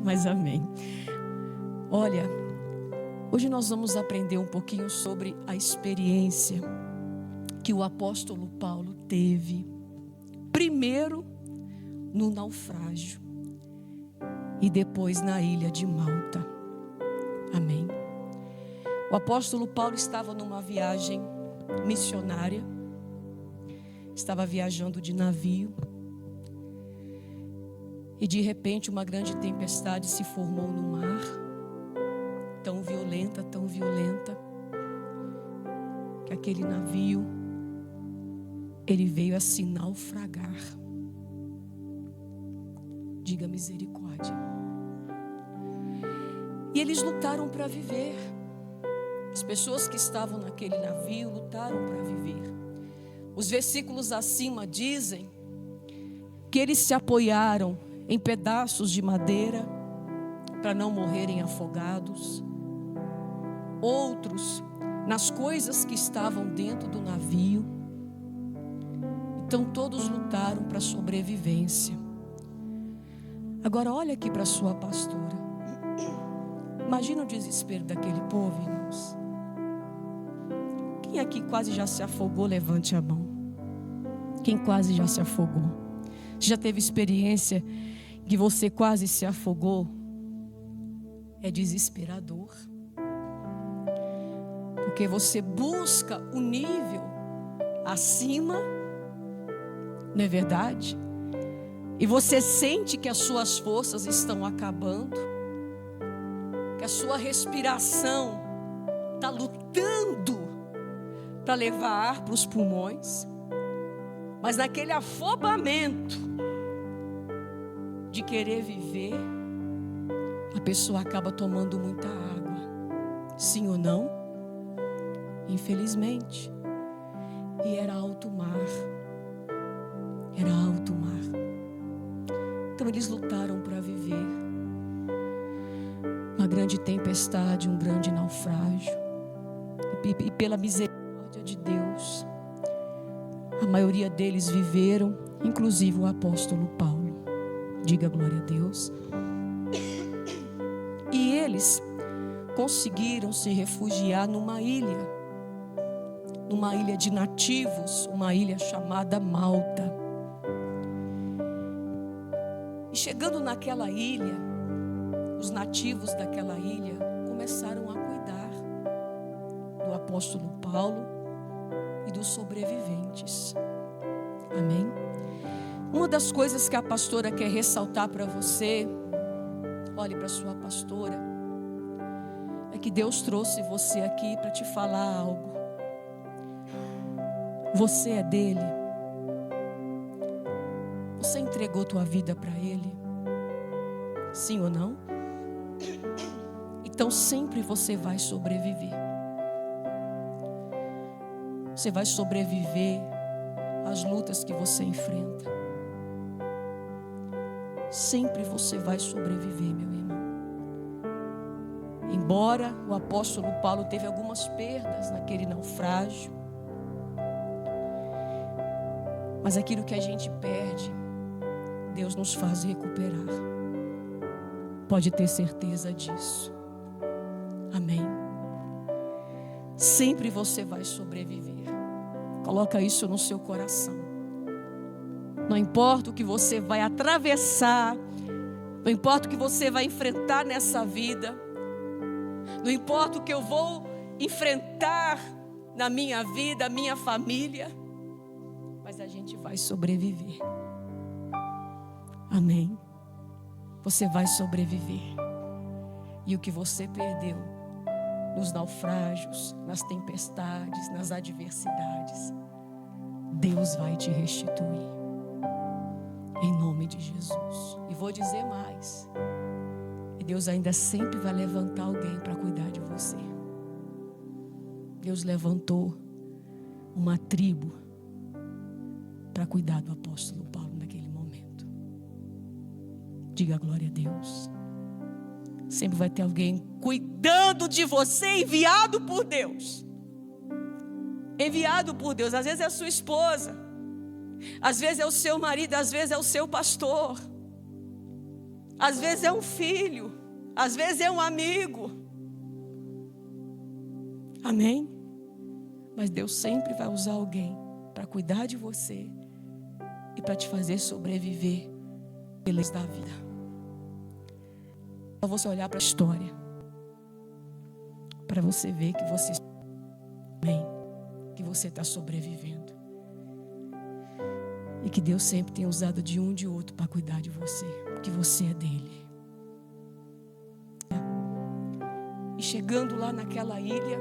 mas amém. Olha, hoje nós vamos aprender um pouquinho sobre a experiência que o apóstolo Paulo teve, primeiro no naufrágio e depois na ilha de Malta. Amém. O apóstolo Paulo estava numa viagem missionária, estava viajando de navio e de repente uma grande tempestade se formou no mar, tão violenta, que aquele navio, ele veio a se naufragar. Diga misericórdia. E eles lutaram para viver. As pessoas que estavam naquele navio lutaram para viver. Os versículos acima dizem que eles se apoiaram em pedaços de madeira para não morrerem afogados. Outros nas coisas que estavam dentro do navio. Então todos lutaram para a sobrevivência. Agora olha aqui para a sua pastora. Imagina o desespero daquele povo, irmãos. Quem aqui quase já se afogou, levante a mão. Quem quase já se afogou? Já teve experiência que você quase se afogou? É desesperador. Porque você busca o nível acima, não é verdade? E você sente que as suas forças estão acabando, que a sua respiração está lutando para levar ar para os pulmões, mas naquele afobamento de querer viver, a pessoa acaba tomando muita água. Sim ou não? Infelizmente. E era alto mar. Era alto mar. Então eles lutaram para viver. Uma grande tempestade, um grande naufrágio. E pela misericórdia de Deus, a maioria deles viveram, inclusive o apóstolo Paulo. Diga glória a Deus. E eles conseguiram se refugiar numa ilha de nativos, uma ilha chamada Malta. E chegando naquela ilha, os nativos daquela ilha começaram a cuidar do apóstolo Paulo e dos sobreviventes. Amém? Uma das coisas que a pastora quer ressaltar para você, olhe para sua pastora, é que Deus trouxe você aqui para te falar algo. Você é dele. Você entregou tua vida para ele? Sim ou não? Então sempre você vai sobreviver. Você vai sobreviver às lutas que você enfrenta. Sempre você vai sobreviver, meu irmão. Embora o apóstolo Paulo teve algumas perdas naquele naufrágio, mas aquilo que a gente perde, Deus nos faz recuperar. Pode ter certeza disso. Amém. Sempre você vai sobreviver. Coloca isso no seu coração. Não importa o que você vai atravessar, não importa o que você vai enfrentar nessa vida, não importa o que eu vou enfrentar na minha vida, a minha família, mas a gente vai sobreviver. Amém. Você vai sobreviver. E o que você perdeu nos naufrágios, nas tempestades, nas adversidades, Deus vai te restituir. Em nome de Jesus. E vou dizer mais. E Deus ainda sempre vai levantar alguém para cuidar de você. Deus levantou uma tribo para cuidar do apóstolo Paulo naquele momento. Diga glória a Deus. Sempre vai ter alguém cuidando de você, enviado por Deus. Enviado por Deus. Às vezes é a sua esposa, às vezes é o seu marido, às vezes é o seu pastor. Às vezes é um filho, às vezes é um amigo. Amém? Mas Deus sempre vai usar alguém para cuidar de você e para te fazer sobreviver pelas da vida. Só você olhar para a história, para você ver que você, amém, que você está sobrevivendo. E que Deus sempre tem usado de um de outro para cuidar de você, porque você é dele. E chegando lá naquela ilha,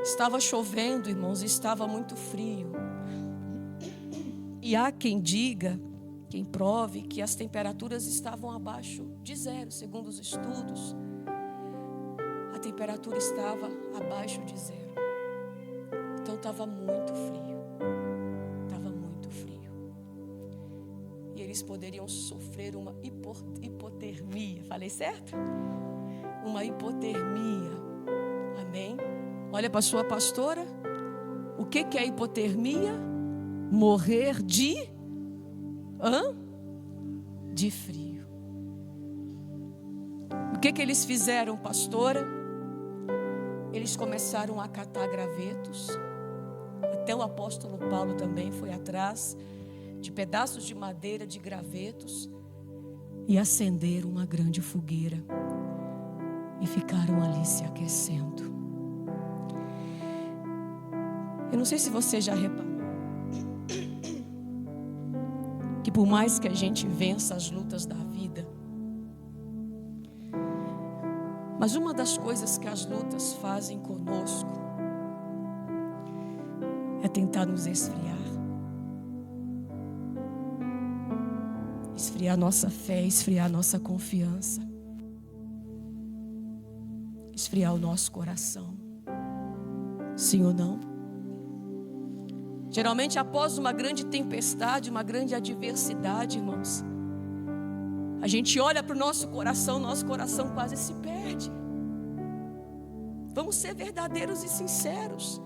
estava chovendo, irmãos, estava muito frio. E há quem diga, quem prove, que as temperaturas estavam abaixo de zero. Segundo os estudos, a temperatura estava abaixo de zero. Então estava muito frio. Estava muito frio. E eles poderiam sofrer uma hipotermia. Falei certo? Uma hipotermia. Amém? Olha para a sua pastora. O que é hipotermia? Morrer de frio. O que eles fizeram, pastora? Eles começaram a catar gravetos. Até o apóstolo Paulo também foi atrás de pedaços de madeira, de gravetos, e acenderam uma grande fogueira e ficaram ali se aquecendo. Eu não sei se você já reparou que por mais que a gente vença as lutas da vida, mas uma das coisas que as lutas fazem conosco é tentar nos esfriar. Esfriar nossa fé, esfriar nossa confiança, esfriar o nosso coração. Sim ou não? Geralmente após uma grande tempestade, uma grande adversidade, irmãos, a gente olha para o nosso coração quase se perde. Vamos ser verdadeiros e sinceros.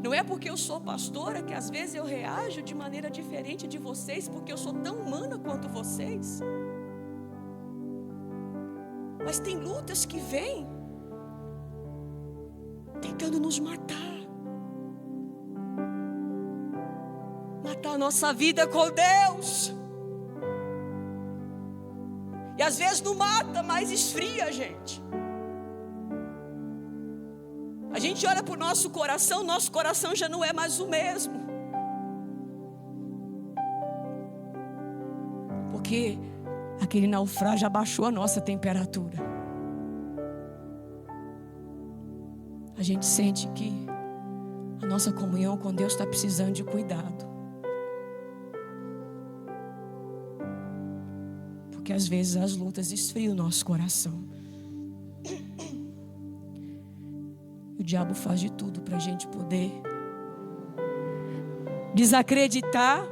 Não é porque eu sou pastora que às vezes eu reajo de maneira diferente de vocês, porque eu sou tão humana quanto vocês. Mas tem lutas que vêm tentando nos matar. Matar a nossa vida com Deus. E às vezes não mata, mas esfria a gente. A gente olha para o nosso coração já não é mais o mesmo. Porque aquele naufrágio abaixou a nossa temperatura. A gente sente que a nossa comunhão com Deus está precisando de cuidado. Porque às vezes as lutas esfriam o nosso coração. O diabo faz de tudo para a gente poder desacreditar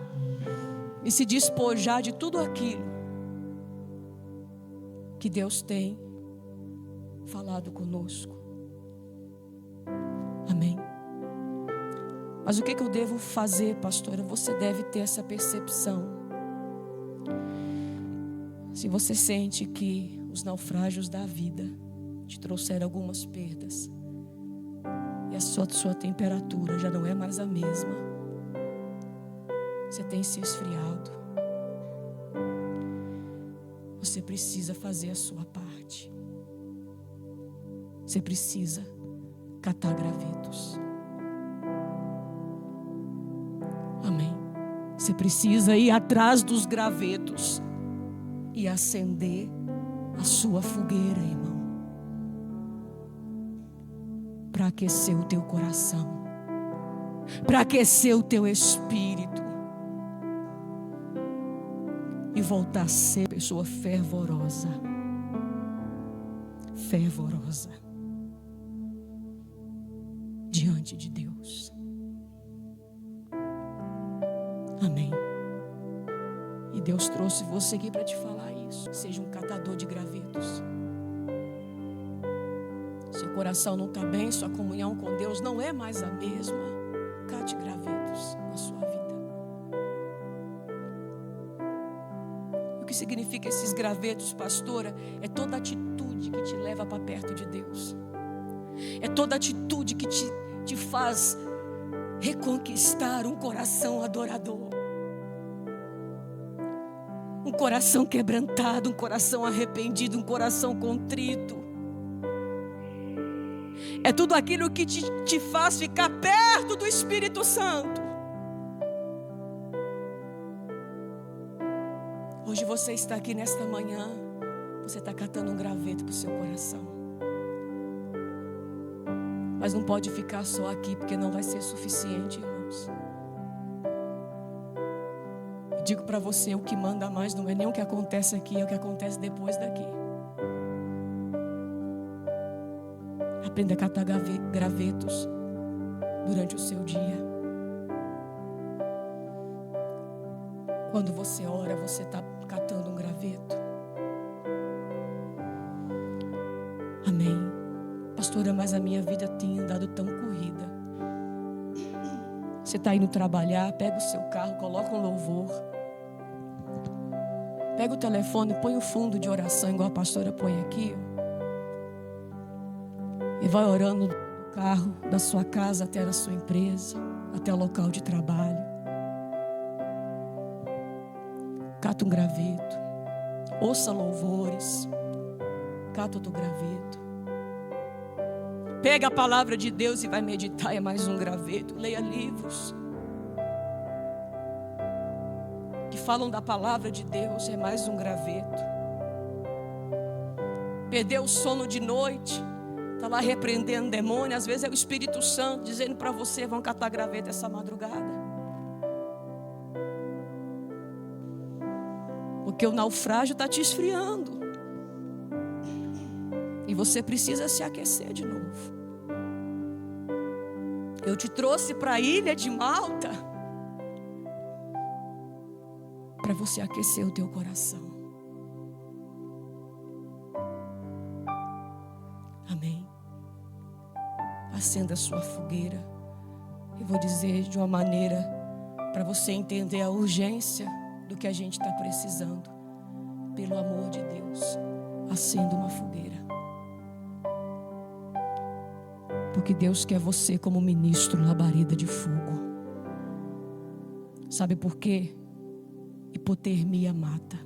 e se despojar de tudo aquilo que Deus tem falado conosco. Amém. Mas o que eu devo fazer, pastora? Você deve ter essa percepção. Se você sente que os naufrágios da vida te trouxeram algumas perdas e a sua temperatura já não é mais a mesma, você tem se esfriado, você precisa fazer a sua parte. Você precisa catar gravetos. Amém. Você precisa ir atrás dos gravetos e acender a sua fogueira, irmão, para aquecer o teu coração, para aquecer o teu espírito e voltar a ser pessoa fervorosa, diante de Deus. Amém. E Deus trouxe você aqui para te falar isso. Seja um catador de gravetos. Seu coração não está bem, sua comunhão com Deus não é mais a mesma. Cate gravetos na sua vida. E o que significa esses gravetos, pastora? É toda atitude que te leva para perto de Deus. É toda atitude que te faz reconquistar um coração adorador. Um coração quebrantado, um coração arrependido, um coração contrito. É tudo aquilo que te faz ficar perto do Espírito Santo. Hoje você está aqui nesta manhã, você está catando um graveto para o seu coração. Mas não pode ficar só aqui, porque não vai ser suficiente, irmãos. Eu digo para você, o que manda mais não é nem o que acontece aqui, é o que acontece depois daqui. Aprenda a catar gravetos durante o seu dia. Quando você ora, você está catando um graveto. Amém. Pastora, mas a minha vida tem andado tão corrida. Você está indo trabalhar, pega o seu carro, coloca um louvor. Pega o telefone, põe o fundo de oração, igual a pastora põe aqui. E vai orando do carro, da sua casa até a sua empresa, até o local de trabalho. Cata um graveto. Ouça louvores. Cata outro graveto. Pega a palavra de Deus e vai meditar, é mais um graveto. Leia livros que falam da palavra de Deus, é mais um graveto. Perdeu o sono de noite, está lá repreendendo demônio. Às vezes é o Espírito Santo dizendo para você: vão catar graveto essa madrugada. Porque o naufrágio está te esfriando. E você precisa se aquecer de novo. Eu te trouxe para a ilha de Malta para você aquecer o teu coração. Amém. Acenda a sua fogueira. Eu vou dizer de uma maneira para você entender a urgência do que a gente está precisando. Pelo amor de Deus, acenda uma fogueira. Porque Deus quer você como ministro labareda de fogo. Sabe por quê? Hipotermia mata.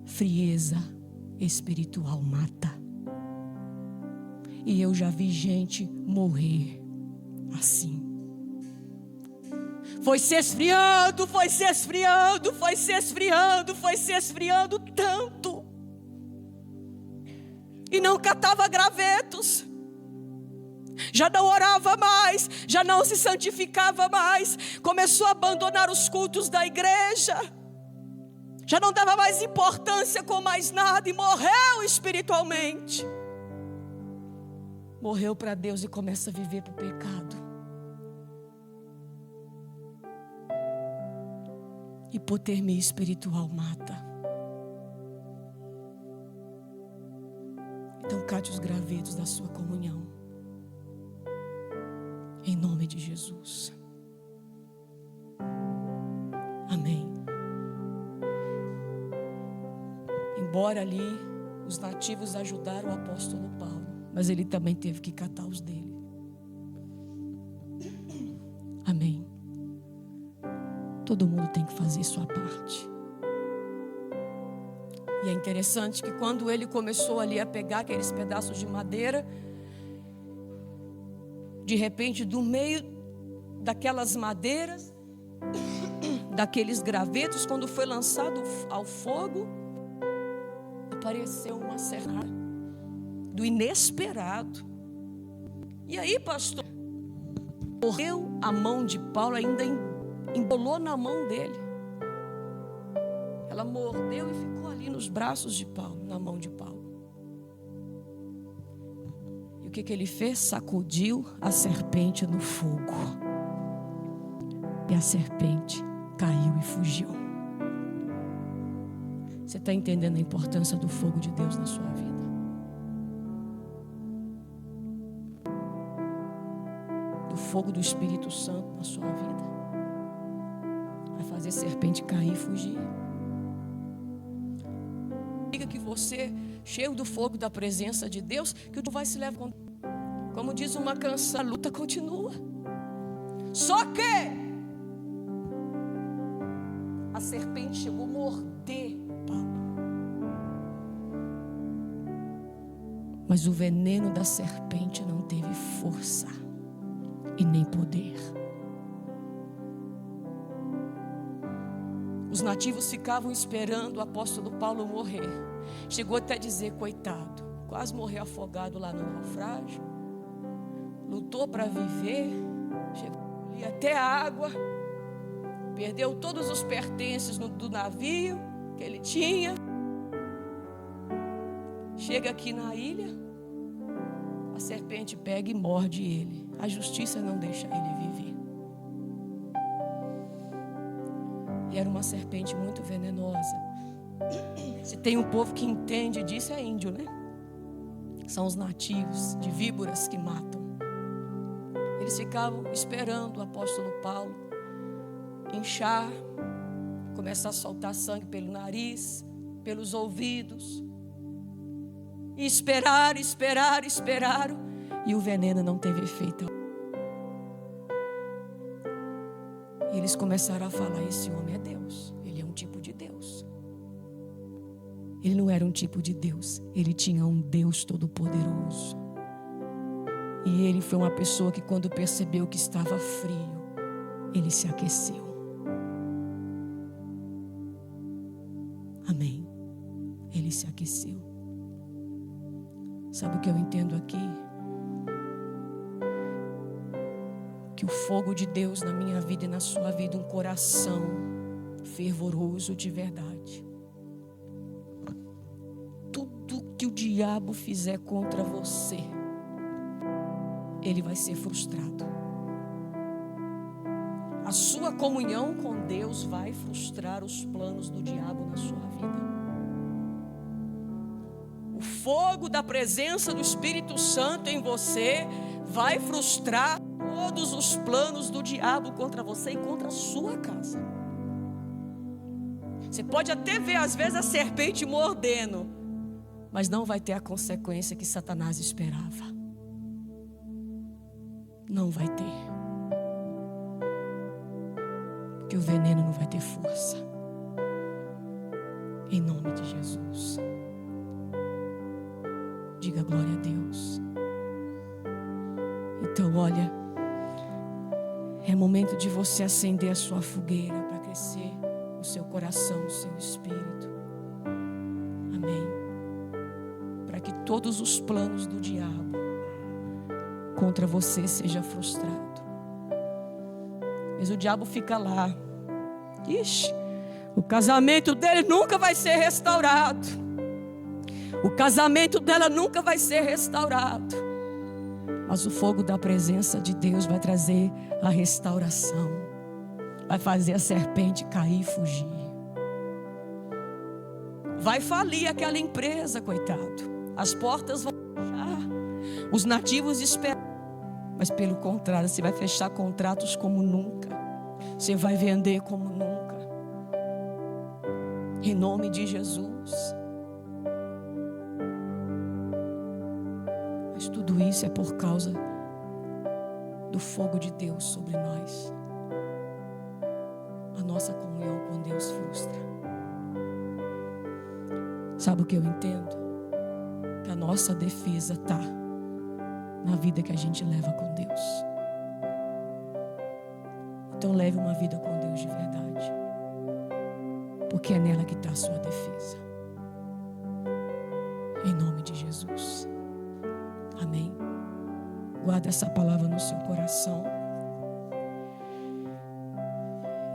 Frieza espiritual mata. E eu já vi gente morrer assim. Foi se esfriando, foi se esfriando, foi se esfriando, foi se esfriando tanto. E não catava gravetos. Já não orava mais, já não se santificava mais. Começou a abandonar os cultos da igreja. Já não dava mais importância com mais nada e morreu espiritualmente. Morreu para Deus e começa a viver para o pecado. Hipotermia espiritual mata. Então cate os gravetos da sua comunhão. Em nome de Jesus. Amém. Embora ali os nativos ajudaram o apóstolo Paulo, mas ele também teve que catar os dele. Amém. Todo mundo tem que fazer sua parte. E é interessante que quando ele começou ali a pegar aqueles pedaços de madeira, de repente, do meio daquelas madeiras, daqueles gravetos, quando foi lançado ao fogo, apareceu uma serrada do inesperado. E aí, pastor, morreu a mão de Paulo, ainda embolou na mão dele. Ela mordeu e ficou ali nos braços de Paulo, na mão de Paulo. E o que ele fez? Sacudiu a serpente no fogo. E a serpente caiu e fugiu. Você está entendendo a importância do fogo de Deus na sua vida? Do fogo do Espírito Santo na sua vida? Vai fazer serpente cair e fugir. Diga que você, cheio do fogo da presença de Deus, que tu vai se levar. Como diz uma canção, a luta continua. Só que a serpente chegou a morder Paulo. Mas o veneno da serpente não teve força e nem poder. Os nativos ficavam esperando o apóstolo Paulo morrer. Chegou até a dizer, coitado, quase morreu afogado lá no naufrágio. Lutou para viver, chegou ali até a água, perdeu todos os pertences do navio que ele tinha. Chega aqui na ilha, a serpente pega e morde ele. A justiça não deixa ele viver. E era uma serpente muito venenosa. Se tem um povo que entende disso, é índio, né? São os nativos de víboras que matam. Eles ficavam esperando o apóstolo Paulo inchar, começar a soltar sangue pelo nariz, pelos ouvidos. E esperaram. E o veneno não teve efeito. E eles começaram a falar, esse homem é Deus. Ele é um tipo de Deus. Ele não era um tipo de Deus. Ele tinha um Deus todo-poderoso. E ele foi uma pessoa que, quando percebeu que estava frio, ele se aqueceu. Amém. Ele se aqueceu. Sabe o que eu entendo aqui? Que o fogo de Deus na minha vida e na sua vida, um coração fervoroso de verdade. Tudo que o diabo fizer contra você, ele vai ser frustrado. A sua comunhão com Deus vai frustrar os planos do diabo na sua vida. O fogo da presença do Espírito Santo em você vai frustrar todos os planos do diabo contra você e contra a sua casa. Você pode até ver às vezes a serpente mordendo, mas não vai ter a consequência que Satanás esperava. Não vai ter. Porque o veneno não vai ter força. Em nome de Jesus. Diga glória a Deus. Então, olha, é momento de você acender a sua fogueira para crescer o seu coração, o seu espírito. Amém. Para que todos os planos do diabo contra você seja frustrado. Mas o diabo fica lá. Ixi, o casamento dele nunca vai ser restaurado. O casamento dela nunca vai ser restaurado. Mas o fogo da presença de Deus vai trazer a restauração. Vai fazer a serpente cair e fugir. Vai falir aquela empresa, coitado. As portas vão fechar. Os nativos esperam. Mas pelo contrário, você vai fechar contratos como nunca. Você vai vender como nunca. Em nome de Jesus. Mas tudo isso é por causa do fogo de Deus sobre nós. A nossa comunhão com Deus frustra. Sabe o que eu entendo? Que a nossa defesa está na vida que a gente leva com Deus. Então leve uma vida com Deus de verdade. Porque é nela que está a sua defesa. Em nome de Jesus. Amém. Guarda essa palavra no seu coração.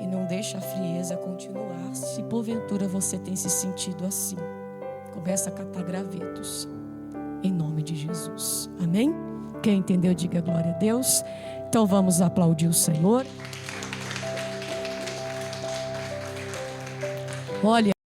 E não deixe a frieza continuar. Se porventura você tem se sentido assim, começa a catar gravetos. Em nome de Jesus. Amém? Quem entendeu, diga glória a Deus. Então vamos aplaudir o Senhor. Olha.